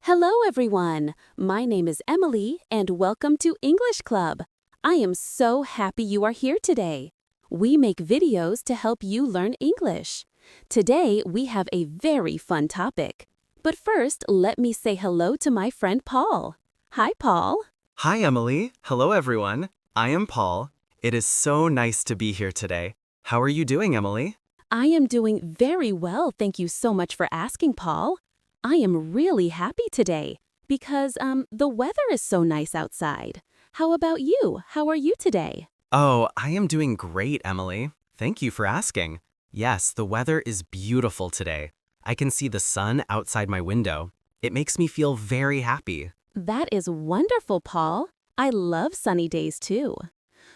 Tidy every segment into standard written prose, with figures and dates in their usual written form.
Hello, everyone. My name is Emily, and welcome to English Club. I am so happy you are here today. We make videos to help you learn English. Today, we have a very fun topic. But first, let me say hello to my friend Paul. Hi, Paul. Hi, Emily. Hello, everyone. I am Paul. It is so nice to be here today. How are you doing, Emily? I am doing very well, thank you so much for asking, Paul. I am really happy today because the weather is so nice outside. How about you? How are you today? Oh, I am doing great, Emily. Thank you for asking. Yes, the weather is beautiful today. I can see the sun outside my window. It makes me feel very happy. That is wonderful, Paul. I love sunny days too.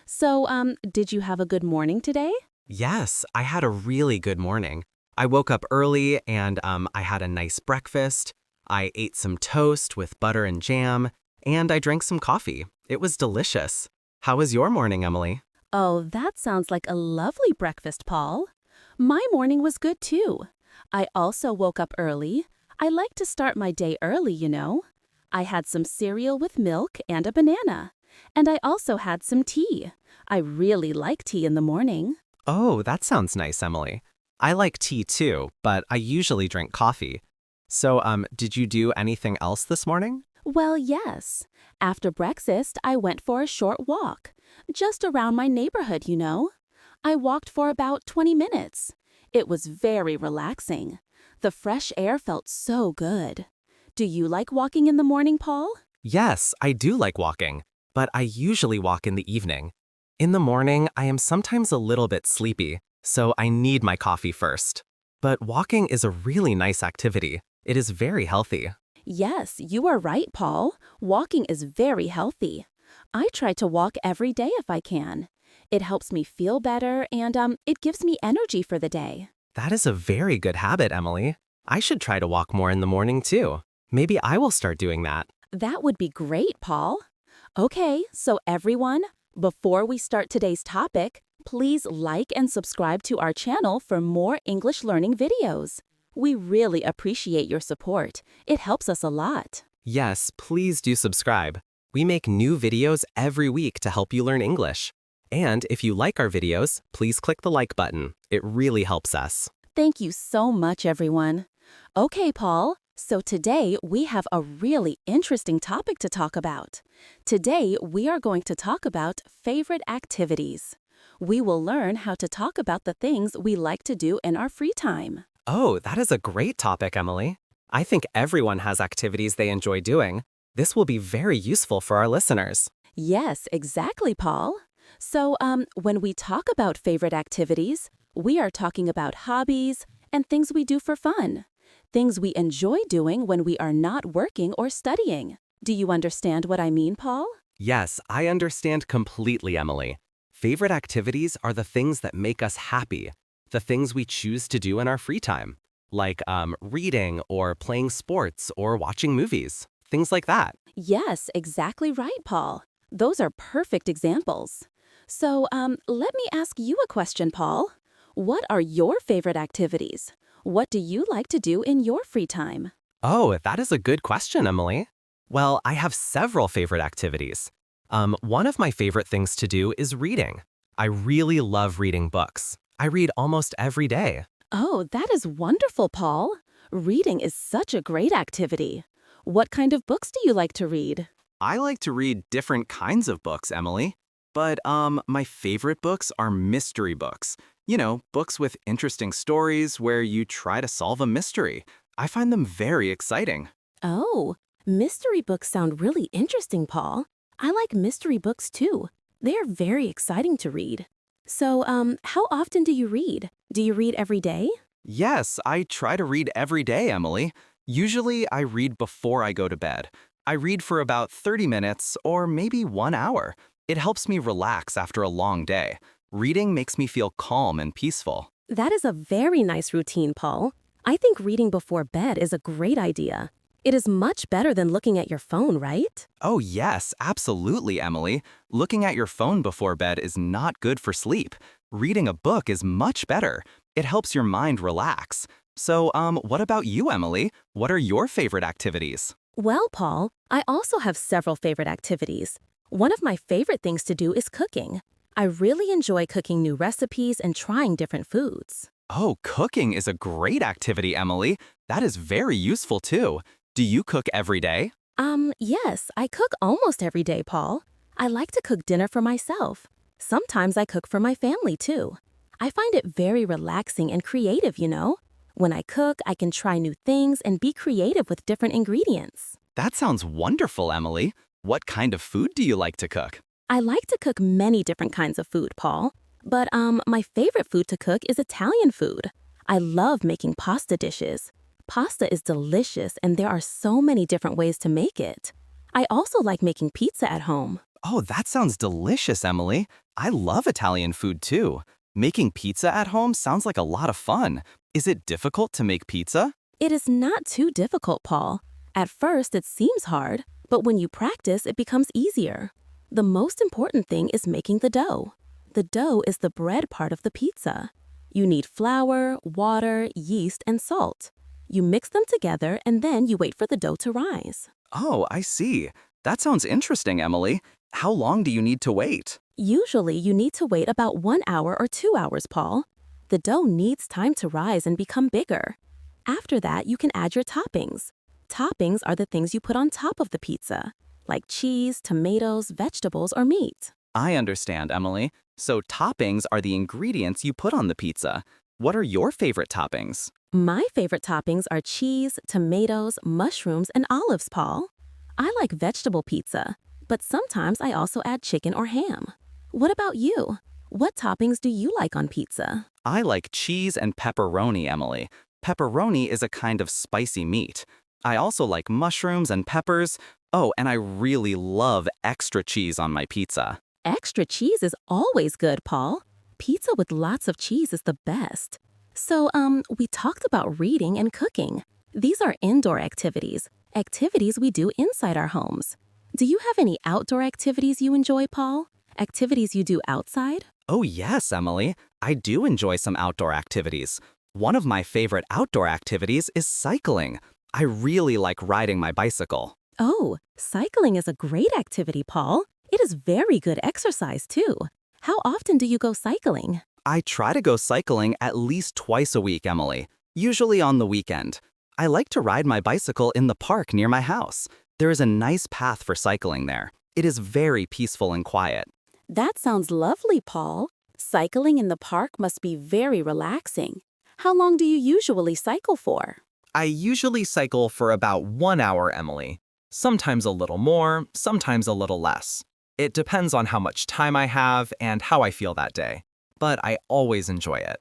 So, did you have a good morning today? Yes, I had a really good morning. I woke up early and I had a nice breakfast. I ate some toast with butter and jam, and I drank some coffee. It was delicious. How was your morning, Emily? Oh, that sounds like a lovely breakfast, Paul. My morning was good too. I also woke up early. I like to start my day early, you know. I had some cereal with milk and a banana. And I also had some tea. I really like tea in the morning. Oh, that sounds nice, Emily. I like tea too, but I usually drink coffee. So, did you do anything else this morning? Well, yes. After breakfast, I went for a short walk. Just around my neighborhood, you know. I walked for about 20 minutes. It was very relaxing. The fresh air felt so good. Do you like walking in the morning, Paul? Yes, I do like walking, but I usually walk in the evening. In the morning, I am sometimes a little bit sleepy, so I need my coffee first. But walking is a really nice activity. It is very healthy. Yes, you are right, Paul. Walking is very healthy. I try to walk every day if I can. It helps me feel better and it gives me energy for the day. That is a very good habit, Emily. I should try to walk more in the morning too. Maybe I will start doing that. That would be great, Paul. Okay, so everyone, before we start today's topic, please like and subscribe to our channel for more English learning videos. We really appreciate your support. It helps us a lot. Yes, please do subscribe. We make new videos every week to help you learn English. And if you like our videos, please click the like button. It really helps us. Thank you so much, everyone. Okay, Paul, so today we have a really interesting topic to talk about. Today we are going to talk about favorite activities. We will learn how to talk about the things we like to do in our free time. Oh, that is a great topic, Emily. I think everyone has activities they enjoy doing. This will be very useful for our listeners. Yes, exactly, Paul. So, when we talk about favorite activities, we are talking about hobbies and things we do for fun. Things we enjoy doing when we are not working or studying. Do you understand what I mean, Paul? Yes, I understand completely, Emily. Favorite activities are the things that make us happy, the things we choose to do in our free time, like reading or playing sports or watching movies, things like that. Yes, exactly right, Paul. Those are perfect examples. So, let me ask you a question, Paul. What are your favorite activities? What do you like to do in your free time? Oh, that is a good question, Emily. Well, I have several favorite activities. One of my favorite things to do is reading. I really love reading books. I read almost every day. Oh, that is wonderful, Paul. Reading is such a great activity. What kind of books do you like to read? I like to read different kinds of books, Emily. But my favorite books are mystery books. You know, books with interesting stories where you try to solve a mystery. I find them very exciting. Oh, mystery books sound really interesting, Paul. I like mystery books too. They are very exciting to read. So, how often do you read? Do you read every day? Yes, I try to read every day, Emily. Usually, I read before I go to bed. I read for about 30 minutes or maybe 1 hour. It helps me relax after a long day. Reading makes me feel calm and peaceful. That is a very nice routine, Paul. I think reading before bed is a great idea. It is much better than looking at your phone, right? Oh, yes, absolutely, Emily. Looking at your phone before bed is not good for sleep. Reading a book is much better. It helps your mind relax. So, what about you, Emily? What are your favorite activities? Well, Paul, I also have several favorite activities. One of my favorite things to do is cooking. I really enjoy cooking new recipes and trying different foods. Oh, cooking is a great activity, Emily. That is very useful too. Do you cook every day? Yes, I cook almost every day, Paul. I like to cook dinner for myself. Sometimes I cook for my family too. I find it very relaxing and creative. When I cook, I can try new things and be creative with different ingredients. That sounds wonderful, Emily. What kind of food do you like to cook? I like to cook many different kinds of food, Paul. But my favorite food to cook is Italian food. I love making pasta dishes. Pasta is delicious and there are so many different ways to make it. I also like making pizza at home. Oh, that sounds delicious, Emily. I love Italian food too. Making pizza at home sounds like a lot of fun. Is it difficult to make pizza? It is not too difficult, Paul. At first, it seems hard, but when you practice, it becomes easier. The most important thing is making the dough. The dough is the bread part of the pizza. You need flour, water, yeast, and salt. You mix them together and then you wait for the dough to rise. Oh, I see. That sounds interesting, Emily. How long do you need to wait? Usually, you need to wait about 1 hour or 2 hours, Paul. The dough needs time to rise and become bigger. After that, you can add your toppings. Toppings are the things you put on top of the pizza, like cheese, tomatoes, vegetables, or meat. I understand, Emily. So toppings are the ingredients you put on the pizza. What are your favorite toppings? My favorite toppings are cheese, tomatoes, mushrooms, and olives, Paul. I like vegetable pizza, but sometimes I also add chicken or ham. What about you? What toppings do you like on pizza? I like cheese and pepperoni, Emily. Pepperoni is a kind of spicy meat. I also like mushrooms and peppers. Oh, and I really love extra cheese on my pizza. Extra cheese is always good, Paul. Pizza with lots of cheese is the best. So, we talked about reading and cooking. These are indoor activities we do inside our homes. Do you have any outdoor activities you enjoy, Paul? Activities you do outside? Oh yes, Emily. I do enjoy some outdoor activities. One of my favorite outdoor activities is cycling. I really like riding my bicycle. Oh, cycling is a great activity, Paul. It is very good exercise, too. How often do you go cycling? I try to go cycling at least twice a week, Emily, usually on the weekend. I like to ride my bicycle in the park near my house. There is a nice path for cycling there. It is very peaceful and quiet. That sounds lovely, Paul. Cycling in the park must be very relaxing. How long do you usually cycle for? I usually cycle for about 1 hour, Emily. Sometimes a little more, sometimes a little less. It depends on how much time I have and how I feel that day. But I always enjoy it.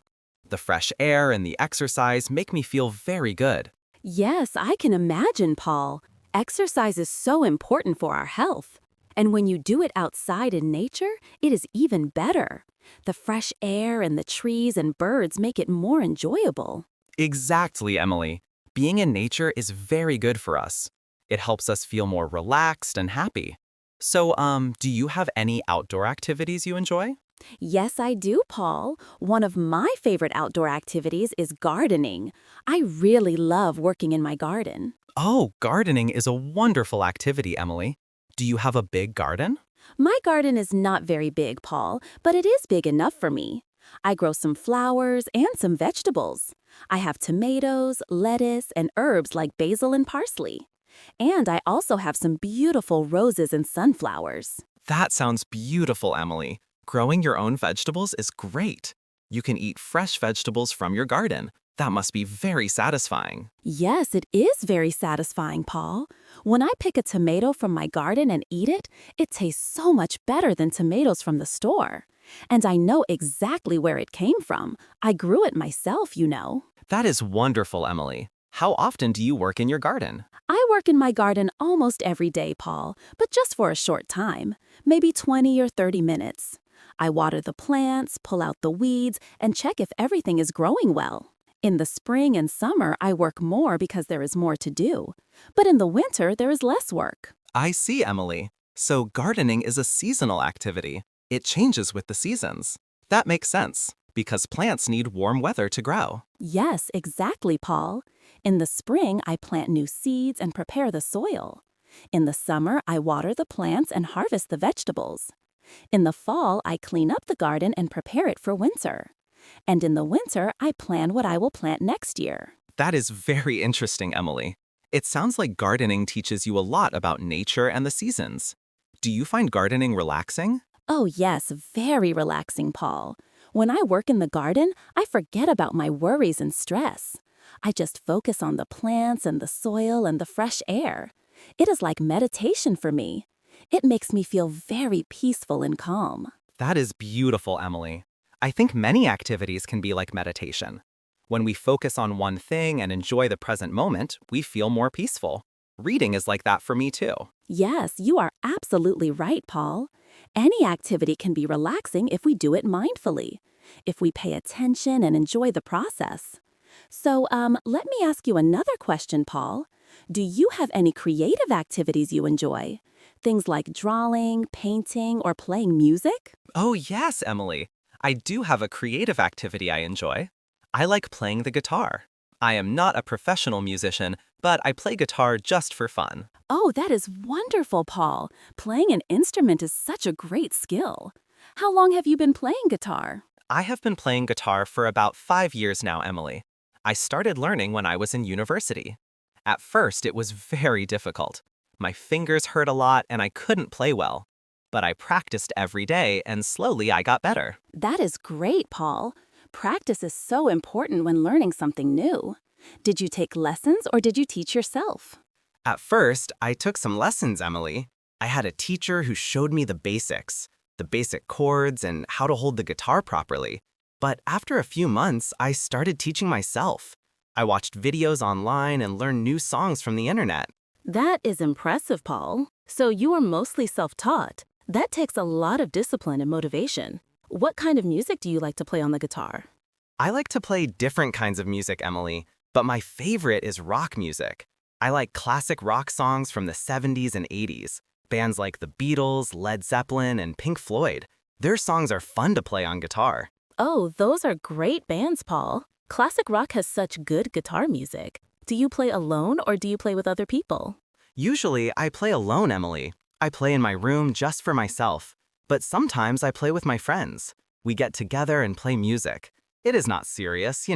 The fresh air and the exercise make me feel very good. Yes, I can imagine, Paul. Exercise is so important for our health. And when you do it outside in nature, it is even better. The fresh air and the trees and birds make it more enjoyable. Exactly, Emily. Being in nature is very good for us. It helps us feel more relaxed and happy. So, do you have any outdoor activities you enjoy? Yes, I do, Paul. One of my favorite outdoor activities is gardening. I really love working in my garden. Oh, gardening is a wonderful activity, Emily. Do you have a big garden? My garden is not very big, Paul, but it is big enough for me. I grow some flowers and some vegetables. I have tomatoes, lettuce, and herbs like basil and parsley. And I also have some beautiful roses and sunflowers. That sounds beautiful, Emily. Growing your own vegetables is great. You can eat fresh vegetables from your garden. That must be very satisfying. Yes, it is very satisfying, Paul. When I pick a tomato from my garden and eat it, it tastes so much better than tomatoes from the store. And I know exactly where it came from. I grew it myself. That is wonderful, Emily. How often do you work in your garden? I work in my garden almost every day, Paul, but just for a short time, maybe 20 or 30 minutes. I water the plants, pull out the weeds, and check if everything is growing well. In the spring and summer, I work more because there is more to do. But in the winter, there is less work. I see, Emily. So gardening is a seasonal activity. It changes with the seasons. That makes sense. because plants need warm weather to grow. Yes, exactly, Paul. In the spring, I plant new seeds and prepare the soil. In the summer, I water the plants and harvest the vegetables. In the fall, I clean up the garden and prepare it for winter. And in the winter, I plan what I will plant next year. That is very interesting, Emily. It sounds like gardening teaches you a lot about nature and the seasons. Do you find gardening relaxing? Oh, yes, very relaxing, Paul. When I work in the garden, I forget about my worries and stress. I just focus on the plants and the soil and the fresh air. It is like meditation for me. It makes me feel very peaceful and calm. That is beautiful, Emily. I think many activities can be like meditation. When we focus on one thing and enjoy the present moment, we feel more peaceful. Reading is like that for me too. Yes, you are absolutely right, Paul. Any activity can be relaxing if we do it mindfully, if we pay attention and enjoy the process. So, let me ask you another question, Paul. Do you have any creative activities you enjoy? Things like drawing, painting, or playing music? Oh yes, Emily. I do have a creative activity I enjoy. I like playing the guitar. I am not a professional musician, but I play guitar just for fun. Oh, that is wonderful, Paul. Playing an instrument is such a great skill. How long have you been playing guitar? I have been playing guitar for about 5 years now, Emily. I started learning when I was in university. At first, it was very difficult. My fingers hurt a lot and I couldn't play well. But I practiced every day and slowly I got better. That is great, Paul. Practice is so important when learning something new. Did you take lessons or did you teach yourself? At first, I took some lessons, Emily. I had a teacher who showed me the basic chords and how to hold the guitar properly. But after a few months, I started teaching myself. I watched videos online and learned new songs from the internet. That is impressive, Paul. So you are mostly self-taught. That takes a lot of discipline and motivation. What kind of music do you like to play on the guitar? I like to play different kinds of music, Emily, but my favorite is rock music. I like classic rock songs from the 70s and 80s. Bands like the Beatles, Led Zeppelin, and Pink Floyd. Their songs are fun to play on guitar. Oh, those are great bands, Paul. Classic rock has such good guitar music. Do you play alone or do you play with other people? Usually, I play alone, Emily. I play in my room just for myself. But sometimes I play with my friends. We get together and play music. It is not serious,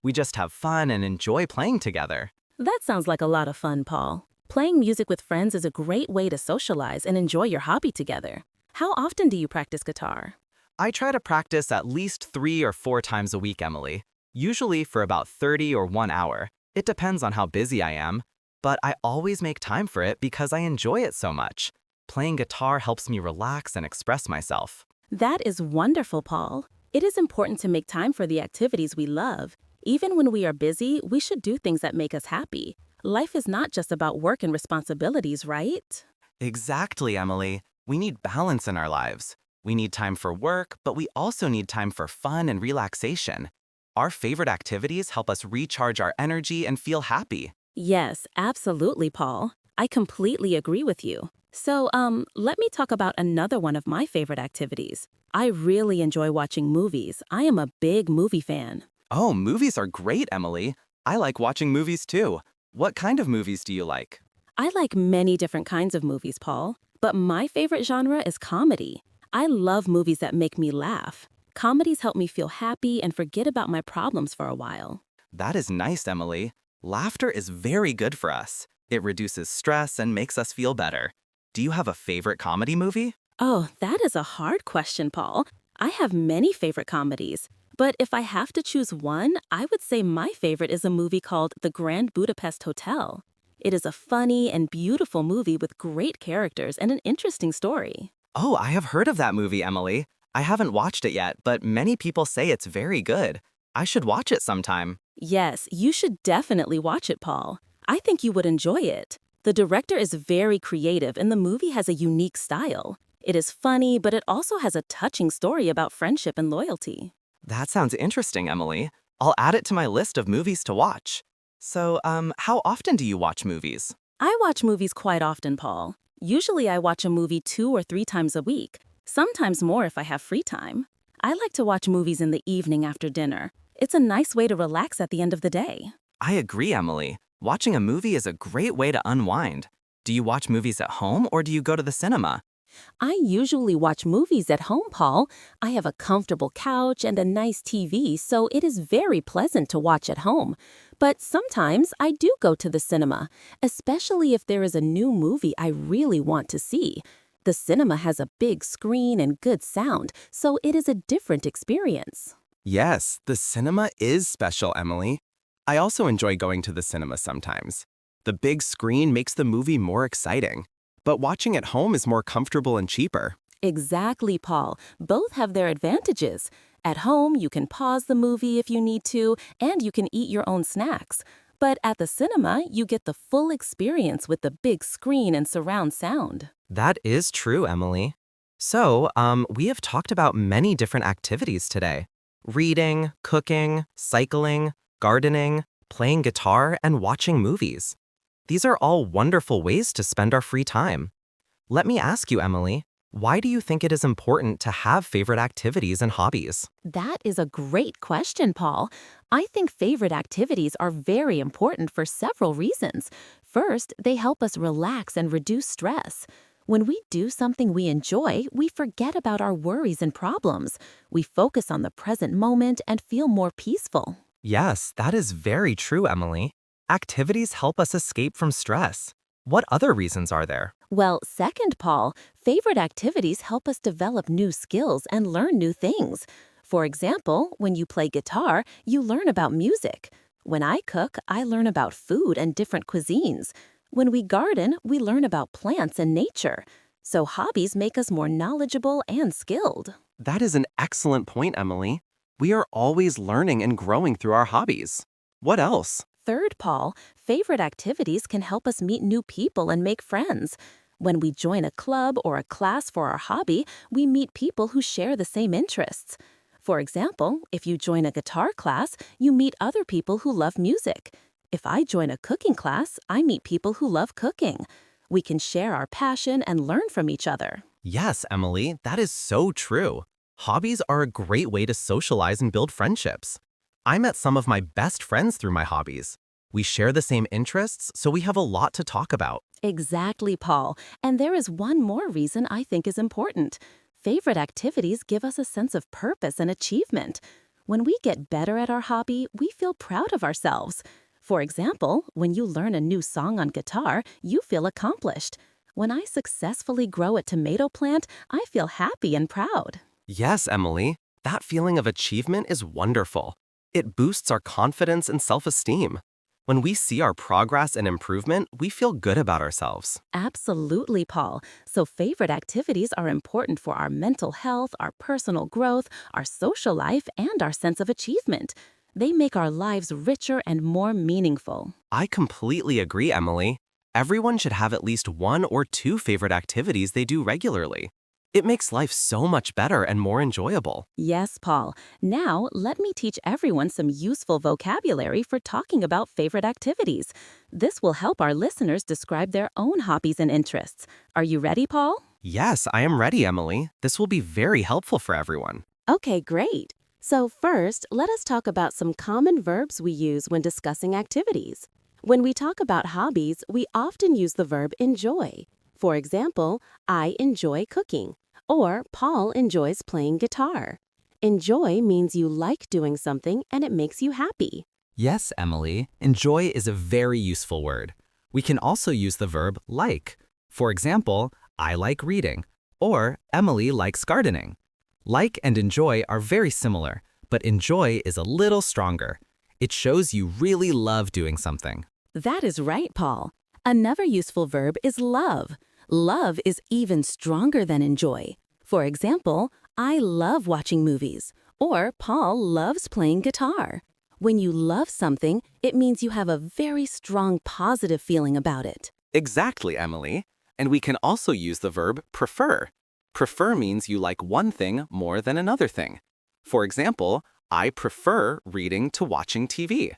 we just have fun and enjoy playing together. That sounds like a lot of fun, Paul. Playing music with friends is a great way to socialize and enjoy your hobby together. How often do you practice guitar? I try to practice at least 3 or 4 times a week, Emily. Usually for about 30 or 1 hour. It depends on how busy I am. But I always make time for it because I enjoy it so much. Playing guitar helps me relax and express myself. That is wonderful, Paul. It is important to make time for the activities we love. Even when we are busy, we should do things that make us happy. Life is not just about work and responsibilities, right? Exactly, Emily. We need balance in our lives. We need time for work, but we also need time for fun and relaxation. Our favorite activities help us recharge our energy and feel happy. Yes, absolutely, Paul. I completely agree with you. So, let me talk about another one of my favorite activities. I really enjoy watching movies. I am a big movie fan. Oh, movies are great, Emily. I like watching movies too. What kind of movies do you like? I like many different kinds of movies, Paul, but my favorite genre is comedy. I love movies that make me laugh. Comedies help me feel happy and forget about my problems for a while. That is nice, Emily. Laughter is very good for us. It reduces stress and makes us feel better. Do you have a favorite comedy movie? Oh, that is a hard question, Paul. I have many favorite comedies, but if I have to choose one, I would say my favorite is a movie called The Grand Budapest Hotel. It is a funny and beautiful movie with great characters and an interesting story. Oh, I have heard of that movie, Emily. I haven't watched it yet, but many people say it's very good. I should watch it sometime. Yes, you should definitely watch it, Paul. I think you would enjoy it. The director is very creative and the movie has a unique style. It is funny, but it also has a touching story about friendship and loyalty. That sounds interesting, Emily. I'll add it to my list of movies to watch. So, how often do you watch movies? I watch movies quite often, Paul. Usually I watch a movie 2 or 3 times a week, sometimes more if I have free time. I like to watch movies in the evening after dinner. It's a nice way to relax at the end of the day. I agree, Emily. Watching a movie is a great way to unwind. Do you watch movies at home or do you go to the cinema? I usually watch movies at home, Paul. I have a comfortable couch and a nice TV, so it is very pleasant to watch at home. But sometimes I do go to the cinema, especially if there is a new movie I really want to see. The cinema has a big screen and good sound, so it is a different experience. Yes, the cinema is special, Emily. I also enjoy going to the cinema sometimes. The big screen makes the movie more exciting, but watching at home is more comfortable and cheaper. Exactly, Paul. Both have their advantages. At home, you can pause the movie if you need to, and you can eat your own snacks. But at the cinema, you get the full experience with the big screen and surround sound. That is true, Emily. So, we have talked about many different activities today. Reading, cooking, cycling, gardening, playing guitar, and watching movies. These are all wonderful ways to spend our free time. Let me ask you, Emily, why do you think it is important to have favorite activities and hobbies? That is a great question, Paul. I think favorite activities are very important for several reasons. First, they help us relax and reduce stress. When we do something we enjoy, we forget about our worries and problems. We focus on the present moment and feel more peaceful. Yes, that is very true, Emily. Activities help us escape from stress. What other reasons are there? Well, second, Paul, favorite activities help us develop new skills and learn new things. For example, when you play guitar, you learn about music. When I cook, I learn about food and different cuisines. When we garden, we learn about plants and nature. So hobbies make us more knowledgeable and skilled. That is an excellent point, Emily. We are always learning and growing through our hobbies. What else? Third, Paul, favorite activities can help us meet new people and make friends. When we join a club or a class for our hobby, we meet people who share the same interests. For example, if you join a guitar class, you meet other people who love music. If I join a cooking class, I meet people who love cooking. We can share our passion and learn from each other. Yes, Emily, that is so true. Hobbies are a great way to socialize and build friendships. I met some of my best friends through my hobbies. We share the same interests, so we have a lot to talk about. Exactly, Paul. And there is one more reason I think is important. Favorite activities give us a sense of purpose and achievement. When we get better at our hobby, we feel proud of ourselves. For example, when you learn a new song on guitar, you feel accomplished. When I successfully grow a tomato plant, I feel happy and proud. Yes, Emily, that feeling of achievement is wonderful. It boosts our confidence and self-esteem. When we see our progress and improvement, we feel good about ourselves. Absolutely, Paul. So favorite activities are important for our mental health, our personal growth, our social life, and our sense of achievement. They make our lives richer and more meaningful. I completely agree, Emily. Everyone should have at least one or two favorite activities they do regularly. It makes life so much better and more enjoyable. Yes, Paul. Now, let me teach everyone some useful vocabulary for talking about favorite activities. This will help our listeners describe their own hobbies and interests. Are you ready, Paul? Yes, I am ready, Emily. This will be very helpful for everyone. Okay, great. So first, let us talk about some common verbs we use when discussing activities. When we talk about hobbies, we often use the verb enjoy. For example, I enjoy cooking, or Paul enjoys playing guitar. Enjoy means you like doing something and it makes you happy. Yes, Emily, enjoy is a very useful word. We can also use the verb like. For example, I like reading, or Emily likes gardening. Like and enjoy are very similar, but enjoy is a little stronger. It shows you really love doing something. That is right, Paul. Another useful verb is love. Love is even stronger than enjoy. For example, I love watching movies, or Paul loves playing guitar. When you love something, it means you have a very strong positive feeling about it. Exactly, Emily. And we can also use the verb prefer. Prefer means you like one thing more than another thing. For example, I prefer reading to watching TV.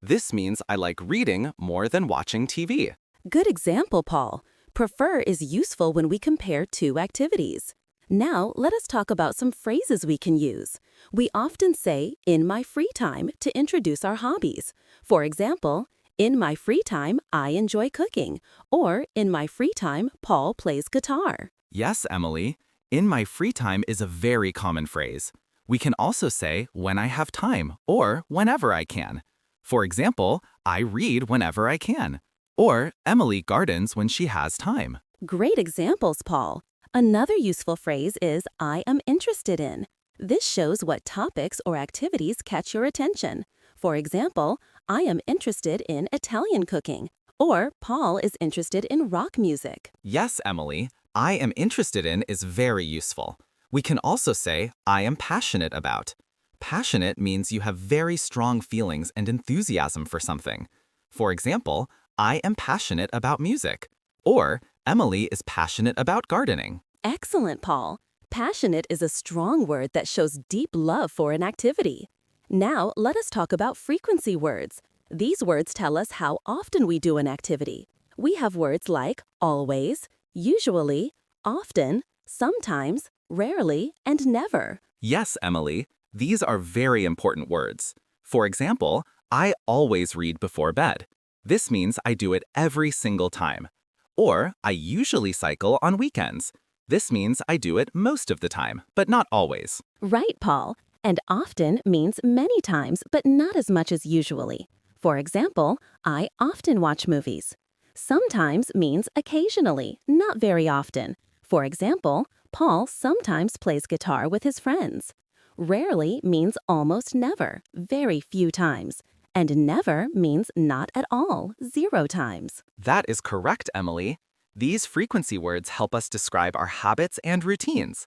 This means I like reading more than watching TV. Good example, Paul. Prefer is useful when we compare two activities. Now, let us talk about some phrases we can use. We often say, in my free time, to introduce our hobbies. For example, in my free time, I enjoy cooking. Or, in my free time, Paul plays guitar. Yes, Emily. In my free time is a very common phrase. We can also say when I have time or whenever I can. For example, I read whenever I can. Or Emily gardens when she has time. Great examples, Paul. Another useful phrase is I am interested in. This shows what topics or activities catch your attention. For example, I am interested in Italian cooking. Or Paul is interested in rock music. Yes, Emily. I am interested in is very useful. We can also say I am passionate about. Passionate means you have very strong feelings and enthusiasm for something. For example, I am passionate about music. Or Emily is passionate about gardening. Excellent, Paul. Passionate is a strong word that shows deep love for an activity. Now, let us talk about frequency words. These words tell us how often we do an activity. We have words like always, usually, often, sometimes, rarely, and never. Yes, Emily. These are very important words. For example, I always read before bed. This means I do it every single time. Or I usually cycle on weekends. This means I do it most of the time, but not always. Right, Paul. And often means many times, but not as much as usually. For example, I often watch movies. Sometimes means occasionally, not very often. For example, Paul sometimes plays guitar with his friends. Rarely means almost never, very few times. And never means not at all, 0 times. That is correct, Emily. These frequency words help us describe our habits and routines.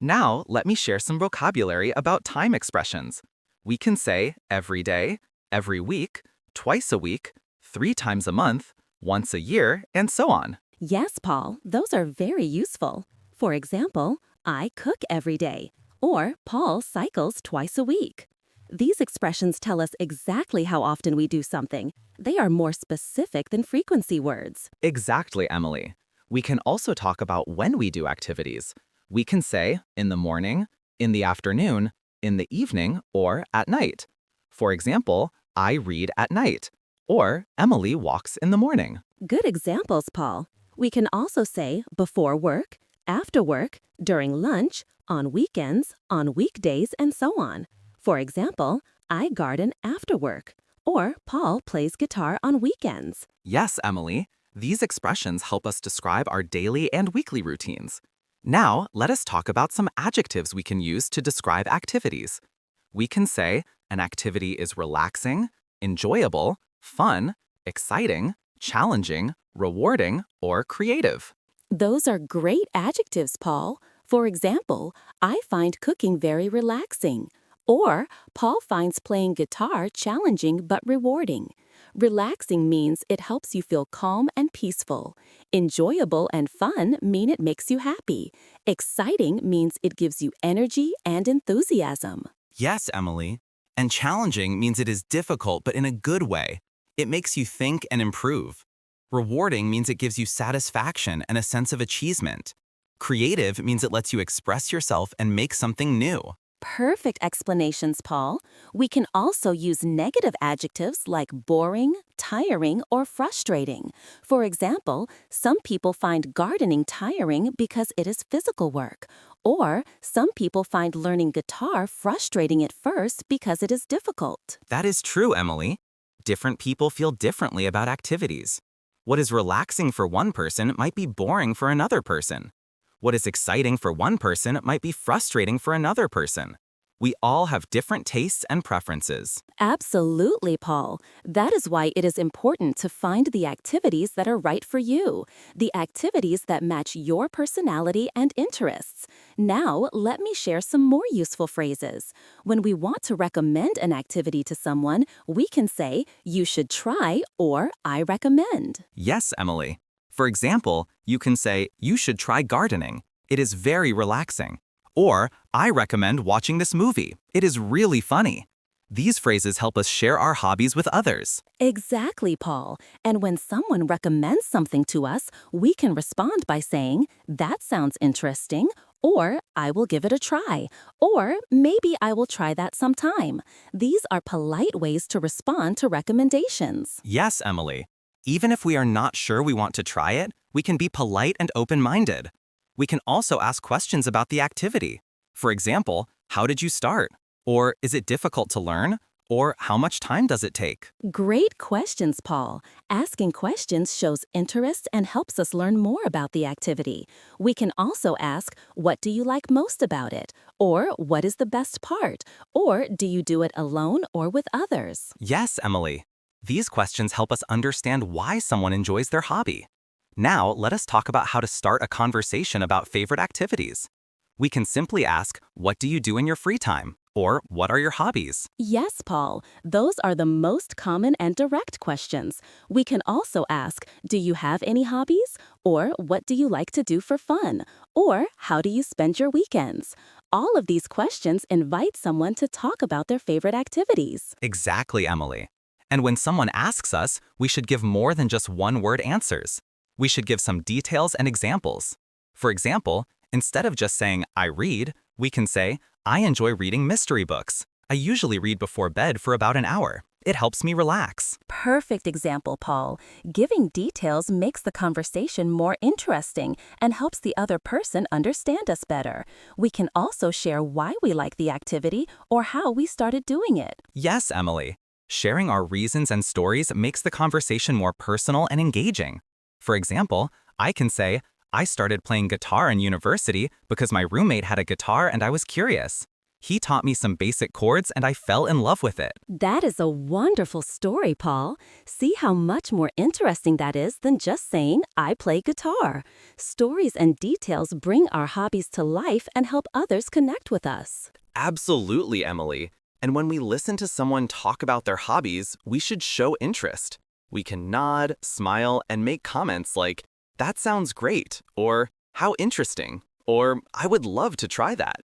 Now, let me share some vocabulary about time expressions. We can say every day, every week, twice a week, 3 times a month, once a year, and so on. Yes, Paul, those are very useful. For example, I cook every day, or Paul cycles twice a week. These expressions tell us exactly how often we do something. They are more specific than frequency words. Exactly, Emily. We can also talk about when we do activities. We can say in the morning, in the afternoon, in the evening, or at night. For example, I read at night, or Emily walks in the morning. Good examples, Paul. We can also say before work, after work, during lunch, on weekends, on weekdays, and so on. For example, I garden after work, or Paul plays guitar on weekends. Yes, Emily. These expressions help us describe our daily and weekly routines. Now, let us talk about some adjectives we can use to describe activities. We can say an activity is relaxing, enjoyable, fun, exciting, challenging, rewarding, or creative. Those are great adjectives, Paul. For example, I find cooking very relaxing. Or, Paul finds playing guitar challenging but rewarding. Relaxing means it helps you feel calm and peaceful. Enjoyable and fun mean it makes you happy. Exciting means it gives you energy and enthusiasm. Yes, Emily. And challenging means it is difficult, but in a good way. It makes you think and improve. Rewarding means it gives you satisfaction and a sense of achievement. Creative means it lets you express yourself and make something new. Perfect explanations, Paul. We can also use negative adjectives like boring, tiring, or frustrating. For example, some people find gardening tiring because it is physical work. Or some people find learning guitar frustrating at first because it is difficult. That is true, Emily. Different people feel differently about activities. What is relaxing for one person might be boring for another person. What is exciting for one person might be frustrating for another person. We all have different tastes and preferences. Absolutely, Paul. That is why it is important to find the activities that are right for you, the activities that match your personality and interests. Now, let me share some more useful phrases. When we want to recommend an activity to someone, we can say, you should try or I recommend. Yes, Emily. For example, you can say, you should try gardening. It is very relaxing. Or, I recommend watching this movie. It is really funny. These phrases help us share our hobbies with others. Exactly, Paul. And when someone recommends something to us, we can respond by saying, that sounds interesting, or I will give it a try, or maybe I will try that sometime. These are polite ways to respond to recommendations. Yes, Emily. Even if we are not sure we want to try it, we can be polite and open-minded. We can also ask questions about the activity. For example, how did you start? Or is it difficult to learn? Or how much time does it take? Great questions, Paul. Asking questions shows interest and helps us learn more about the activity. We can also ask, what do you like most about it? Or what is the best part? Or do you do it alone or with others? Yes, Emily. These questions help us understand why someone enjoys their hobby. Now, let us talk about how to start a conversation about favorite activities. We can simply ask, what do you do in your free time? Or what are your hobbies? Yes, Paul. Those are the most common and direct questions. We can also ask, do you have any hobbies? Or what do you like to do for fun? Or how do you spend your weekends? All of these questions invite someone to talk about their favorite activities. Exactly, Emily. And when someone asks us, we should give more than just one-word answers. We should give some details and examples. For example, instead of just saying, I read, we can say, I enjoy reading mystery books. I usually read before bed for about an hour. It helps me relax. Perfect example, Paul. Giving details makes the conversation more interesting and helps the other person understand us better. We can also share why we like the activity or how we started doing it. Yes, Emily. Sharing our reasons and stories makes the conversation more personal and engaging. For example, I can say, I started playing guitar in university because my roommate had a guitar and I was curious. He taught me some basic chords and I fell in love with it. That is a wonderful story, Paul. See how much more interesting that is than just saying, I play guitar. Stories and details bring our hobbies to life and help others connect with us. Absolutely, Emily. And when we listen to someone talk about their hobbies, we should show interest. We can nod, smile, and make comments like, that sounds great, or how interesting, or I would love to try that.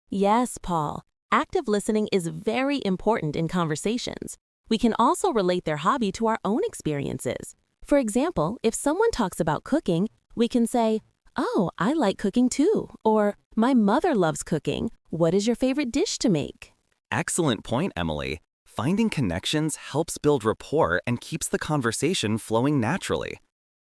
Yes, Paul. Active listening is very important in conversations. We can also relate their hobby to our own experiences. For example, if someone talks about cooking, we can say, oh, I like cooking too, or my mother loves cooking. What is your favorite dish to make? Excellent point, Emily. Finding connections helps build rapport and keeps the conversation flowing naturally.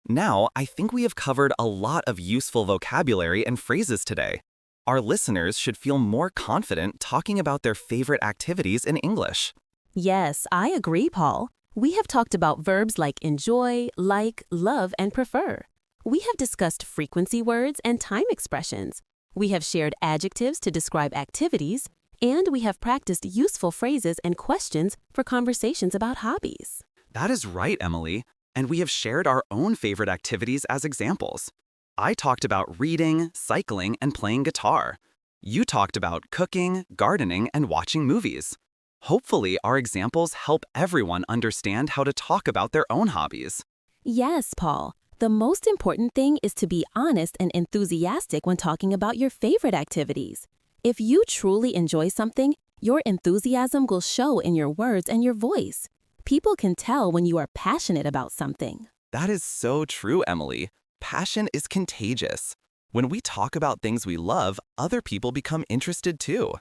Now, I think we have covered a lot of useful vocabulary and phrases today. Our listeners should feel more confident talking about their favorite activities in English. Yes, I agree, Paul. We have talked about verbs like enjoy, like, love, and prefer. We have discussed frequency words and time expressions. We have shared adjectives to describe activities, and we have practiced useful phrases and questions for conversations about hobbies. That is right, Emily. And we have shared our own favorite activities as examples. I talked about reading, cycling, and playing guitar. You talked about cooking, gardening, and watching movies. Hopefully, our examples help everyone understand how to talk about their own hobbies. Yes, Paul. The most important thing is to be honest and enthusiastic when talking about your favorite activities. If you truly enjoy something, your enthusiasm will show in your words and your voice. People can tell when you are passionate about something. That is so true, Emily. Passion is contagious. When we talk about things we love, other people become interested too.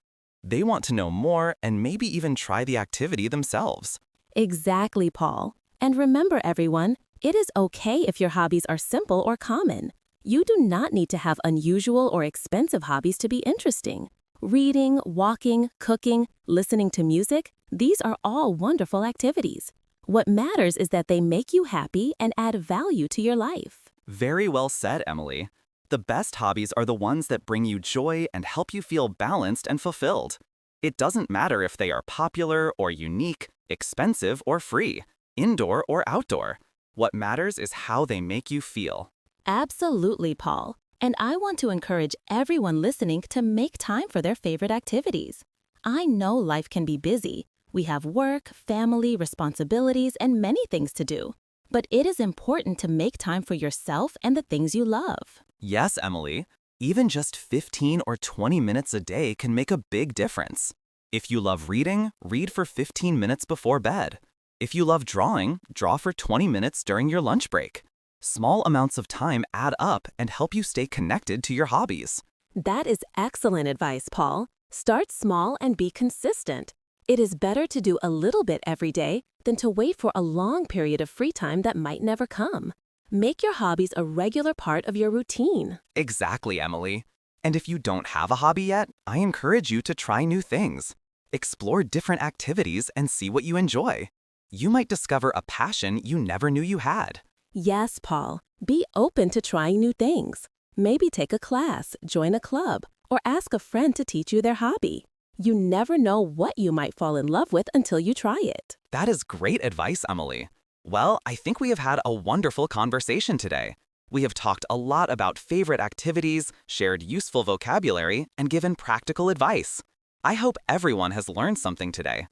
They want to know more and maybe even try the activity themselves. Exactly, Paul. And remember, everyone, it is okay if your hobbies are simple or common. You do not need to have unusual or expensive hobbies to be interesting. Reading, walking, cooking, listening to music, these are all wonderful activities. What matters is that they make you happy and add value to your life. Very well said, Emily. The best hobbies are the ones that bring you joy and help you feel balanced and fulfilled. It doesn't matter if they are popular or unique, expensive or free, indoor or outdoor. What matters is how they make you feel. Absolutely, Paul. And I want to encourage everyone listening to make time for their favorite activities. I know life can be busy. We have work, family, responsibilities, and many things to do. But it is important to make time for yourself and the things you love. Yes, Emily. Even just 15 or 20 minutes a day can make a big difference. If you love reading, read for 15 minutes before bed. If you love drawing, draw for 20 minutes during your lunch break. Small amounts of time add up and help you stay connected to your hobbies. That is excellent advice, Paul. Start small and be consistent. It is better to do a little bit every day than to wait for a long period of free time that might never come. Make your hobbies a regular part of your routine. Exactly, Emily. And if you don't have a hobby yet, I encourage you to try new things. Explore different activities and see what you enjoy. You might discover a passion you never knew you had. Yes, Paul. Be open to trying new things. Maybe take a class, join a club, or ask a friend to teach you their hobby. You never know what you might fall in love with until you try it. That is great advice, Emily. Well, I think we have had a wonderful conversation today. We have talked a lot about favorite activities, shared useful vocabulary, and given practical advice. I hope everyone has learned something today.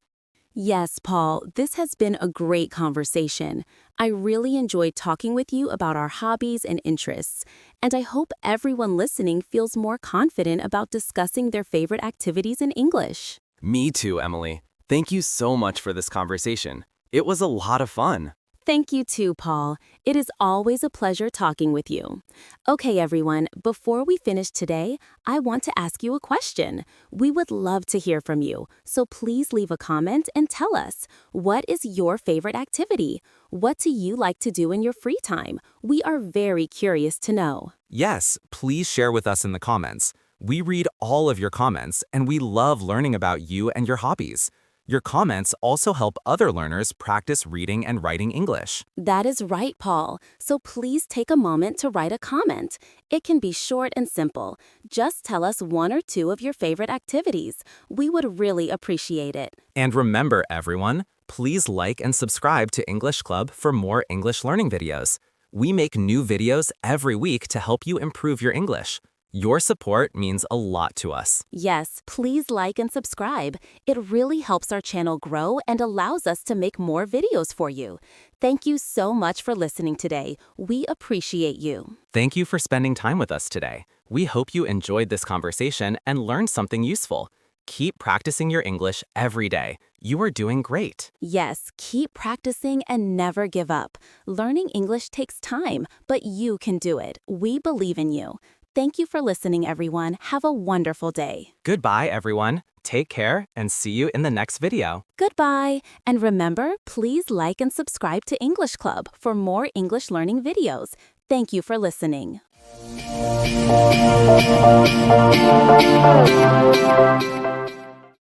Yes, Paul, this has been a great conversation. I really enjoyed talking with you about our hobbies and interests, and I hope everyone listening feels more confident about discussing their favorite activities in English. Me too, Emily. Thank you so much for this conversation. It was a lot of fun. Thank you too, Paul. It is always a pleasure talking with you. Okay, everyone, before we finish today, I want to ask you a question. We would love to hear from you, so please leave a comment and tell us, what is your favorite activity? What do you like to do in your free time? We are very curious to know. Yes, please share with us in the comments. We read all of your comments, and we love learning about you and your hobbies. Your comments also help other learners practice reading and writing English. That is right, Paul. So please take a moment to write a comment. It can be short and simple. Just tell us one or two of your favorite activities. We would really appreciate it. And remember, everyone, please like and subscribe to English Club for more English learning videos. We make new videos every week to help you improve your English. Your support means a lot to us. Yes, please like and subscribe. It really helps our channel grow and allows us to make more videos for you. Thank you so much for listening today. We appreciate you. Thank you for spending time with us today. We hope you enjoyed this conversation and learned something useful. Keep practicing your English every day. You are doing great. Yes, keep practicing and never give up. Learning English takes time, but you can do it. We believe in you. Thank you for listening, everyone. Have a wonderful day. Goodbye, everyone. Take care and see you in the next video. Goodbye. And remember, please like and subscribe to English Club for more English learning videos. Thank you for listening.